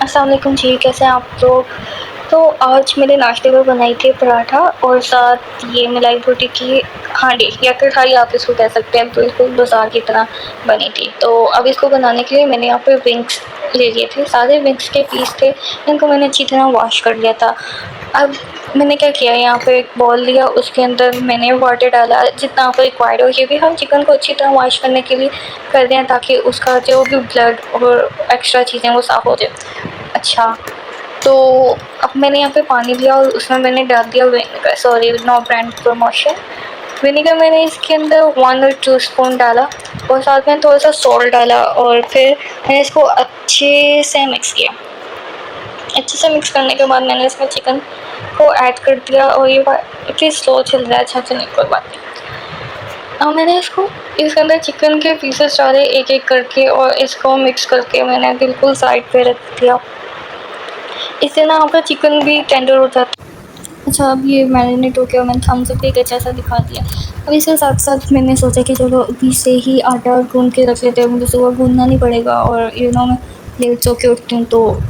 अस्सलाम वालेकुम जी, कैसे हैं आप लोग। तो आज मैंने नाश्ते में बनाई थी पराठा और साथ ये मलाई रोटी की हांडी या कढ़ाई आप इसको कह सकते हैं, बिल्कुल बाजार की तरह बनी थी। तो अब इसको बनाने के लिए मैंने यहाँ पे विंग्स ले लिए थे, सारे विंग्स के पीस थे, इनको मैंने अच्छी तरह वॉश कर लिया था। अब मैंने क्या किया, यहाँ पे एक बॉल लिया, उसके अंदर मैंने वाटर डाला जितना आपको रिक्वायर्ड हो। ये भी हम चिकन को अच्छी तरह वॉश करने के लिए कर दें ताकि उसका जो भी ब्लड और एक्स्ट्रा चीज़ें वो साफ़ हो जाए। अच्छा, तो अब मैंने यहाँ पे पानी लिया और उसमें मैंने डाल दिया vinegar, sorry no brand promotion. Vinegar मैंने इसके अंदर 1 और 2 स्पून डाला और साथ में थोड़ा सा सॉल्ट डाला और फिर मैंने इसको अच्छे से मिक्स किया। अच्छे से मिक्स करने के बाद मैंने इसमें चिकन को ऐड कर दिया और ये इतनी स्लो चल रहा है, अच्छा चलने कोई बात नहीं। अब मैंने इसके अंदर चिकन के पीसेस डाले एक एक करके और इसको मिक्स करके मैंने बिल्कुल साइड पे रख दिया। इससे ना आपका चिकन भी टेंडर हो जाता है। अच्छा, अब ये मैरिनेट हो गया, मैंने थम्स अप एक अच्छा सा दिखा दिया। अब इसके साथ साथ मैंने सोचा कि चलो अभी से ही आटा गूंद के रख लेते हैं, मुझे सुबह गूंदना नहीं पड़ेगा और मैं लेट सो के उठती हूँ तो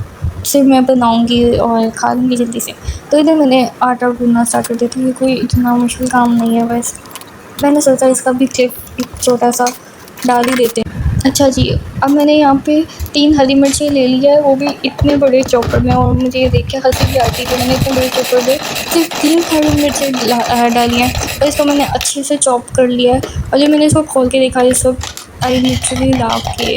सिर्फ मैं बनाऊँगी और खा लूँगी जल्दी से। तो इधर मैंने आटा गूंदना स्टार्ट कर दिया था। ये कोई इतना मुश्किल काम नहीं है, बस मैंने सोचा इसका भी क्लिप एक छोटा सा डाल ही देते हैं। अच्छा जी, अब मैंने यहाँ पे 3 हरी मिर्ची ले लिया है, वो भी इतने बड़े चॉपर में, और मुझे ये देख के हंसी भी आती है कि मैंने इतने बड़े चॉपर में सिर्फ 3 हरी मिर्ची डाली हैं और इसको मैंने अच्छे से चॉप कर लिया है। और जब मैंने इसको खोल के देखा, ये सब आई लिटरली लाफ के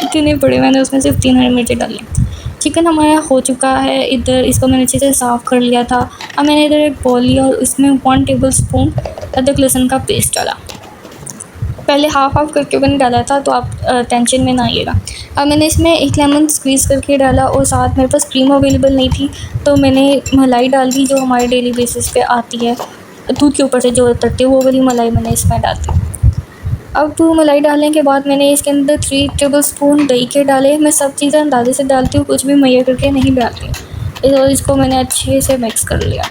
इतने बड़े, मैंने उसमें सिर्फ 3 हरी मिर्ची डाली हैं। चिकन हमारा हो चुका है, इधर इसको मैंने अच्छे से साफ़ कर लिया था। अब मैंने इधर एक बॉल लिया और उसमें 1 टेबल स्पून अदरक लहसुन का पेस्ट डाला। पहले हाफ करके मैंने डाला था, तो आप टेंशन में ना आइएगा। अब मैंने इसमें 1 लेमन स्क्वीज़ करके डाला और साथ मेरे पास क्रीम अवेलेबल नहीं थी तो मैंने मलाई डाल दी, जो हमारे डेली बेसिस पे आती है, दूध के ऊपर से जो उतरती है, वो वाली मलाई मैंने इसमें डाल दी। अब मलाई डालने के बाद मैंने इसके अंदर 3 टेबल स्पून दही के डाले। मैं सब चीज़ें अंदाजे से डालती हूँ, कुछ भी मैया करके नहीं डालती। और इसको मैंने अच्छे से मिक्स कर लिया।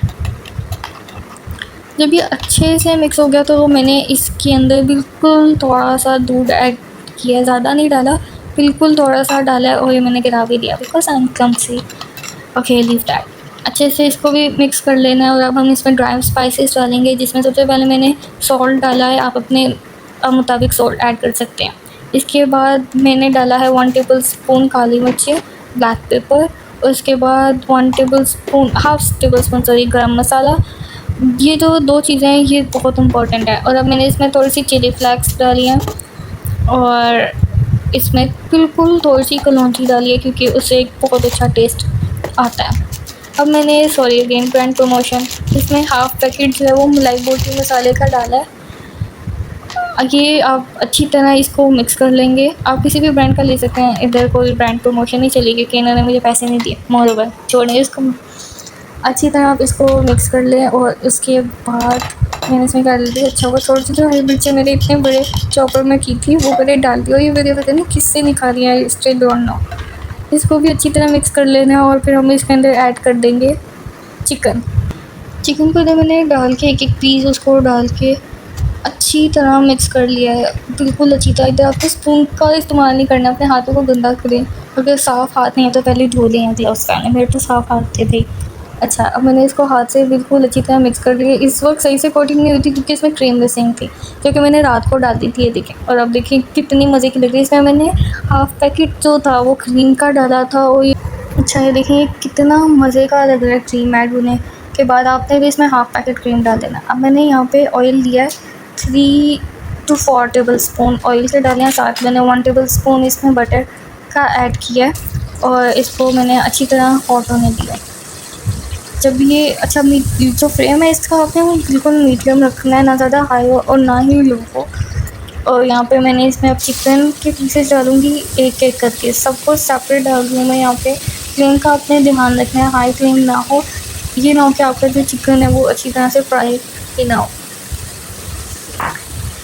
जब ये अच्छे से मिक्स हो गया तो मैंने इसके अंदर बिल्कुल थोड़ा सा दूध ऐड किया, ज़्यादा नहीं डाला, बिल्कुल थोड़ा सा डाला और ये मैंने गिरा भी दिया बिकॉज आई एम कमसी। Okay, leave that. अच्छे से इसको भी मिक्स कर लेना है। और अब हम इसमें ड्राई स्पाइसेस डालेंगे, जिसमें सबसे पहले मैंने सॉल्ट डाला है, आप अपने मुताबिक सॉल्ट ऐड कर सकते हैं। इसके बाद मैंने डाला है 1 टेबल स्पून काली मिर्ची, ब्लैक पेपर, उसके बाद 1 table spoon half table spoon sorry गरम मसाला। ये जो 2 चीज़ें हैं ये बहुत इंपॉर्टेंट है। और अब मैंने इसमें थोड़ी सी चिली फ्लेक्स डाली हैं और इसमें बिल्कुल थोड़ी सी कलौंजी डाली है क्योंकि उससे एक बहुत अच्छा टेस्ट आता है। अब मैंने सॉरी अगेन ब्रांड प्रमोशन, इसमें हाफ पैकेट जो है वो मलाई बोटी मसाले का डाला है। ये आप अच्छी तरह इसको मिक्स कर लेंगे। आप किसी भी ब्रांड का ले सकते हैं, इधर कोई ब्रांड प्रमोशन नहीं चलेगी क्योंकि इन्होंने मुझे पैसे नहीं दिए। मोरोवर छोड़िए इसको, अच्छी तरह आप इसको मिक्स कर लें। और उसके बाद मैंने इसमें डाल दी, अच्छा वो थोड़ी सी जो हरी मिर्चें मेरे इतने बड़े चॉपर में की थी वो मैंने डाल दी और ये मेरे पता नहीं किससे निकाली है, स्टिल डोंट नो। इसको भी अच्छी तरह मिक्स कर लेना है और फिर हम इसके अंदर ऐड कर देंगे चिकन को इधर मैंने डाल के एक पीस उसको डाल के अच्छी तरह मिक्स कर लिया है, बिल्कुल अच्छी तरह। इधर आपको स्पून का इस्तेमाल नहीं करना, अपने हाथों को गंदा करें। अगर साफ़ हाथ नहीं है तो पहले धो लें ग्लव्स पहने, मेरे तो साफ़ हाथ थे। अच्छा, अब मैंने इसको हाथ से बिल्कुल अच्छी तरह मिक्स कर लिया। इस वक्त सही से कोटिंग नहीं हुई थी क्योंकि इसमें क्रीम मिसिंग थी, जो कि मैंने रात को डाल दी थी। ये देखें, और अब देखिए कितनी मज़े की लग रही है। इसमें मैंने हाफ़ पैकेट जो था वो क्रीम का डाला था और ये अच्छा ये देखिए कितना मज़े का लग रहा है। क्रीम ऐड होने के बाद आपने भी इसमें हाफ़ पैकेट क्रीम डाल देना। अब मैंने यहाँ पर ऑयल लिया है, 3 to 4 टेबल स्पून ऑयल के डाले हैं। साथ मैंने 1 टेबल स्पून इसमें बटर का ऐड किया है और इसको मैंने अच्छी तरह हॉट होने दिया। जब ये अच्छा जो फ्लेम है इसका आपने वो बिल्कुल मीडियम रखना है, ना ज़्यादा हाई हो और ना ही लो हो। और यहाँ पे मैंने इसमें अब चिकन के पीसेस डालूँगी एक एक करके, सबको सेपरेट डाल दूँ मैं। यहाँ पे फ्लेम का आपने ध्यान रखना है, हाई फ्लेम ना हो, ये ना हो कि आपका जो चिकन है वो अच्छी तरह से फ्राई ही ना हो।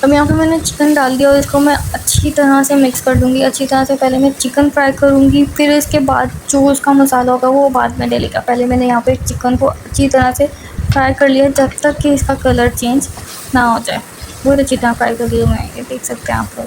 अब यहाँ पे मैंने चिकन डाल दिया और इसको मैं अच्छी तरह से मिक्स कर दूँगी। अच्छी तरह से पहले मैं चिकन फ्राई करूँगी, फिर इसके बाद जो उसका मसाला होगा वो बाद में डलेगा। पहले मैंने यहाँ पे चिकन को अच्छी तरह से फ्राई कर लिया जब तक कि इसका कलर चेंज ना हो जाए। बहुत अच्छी तरह फ्राई कर लिया मैं, ये देख सकते हैं आप लोग।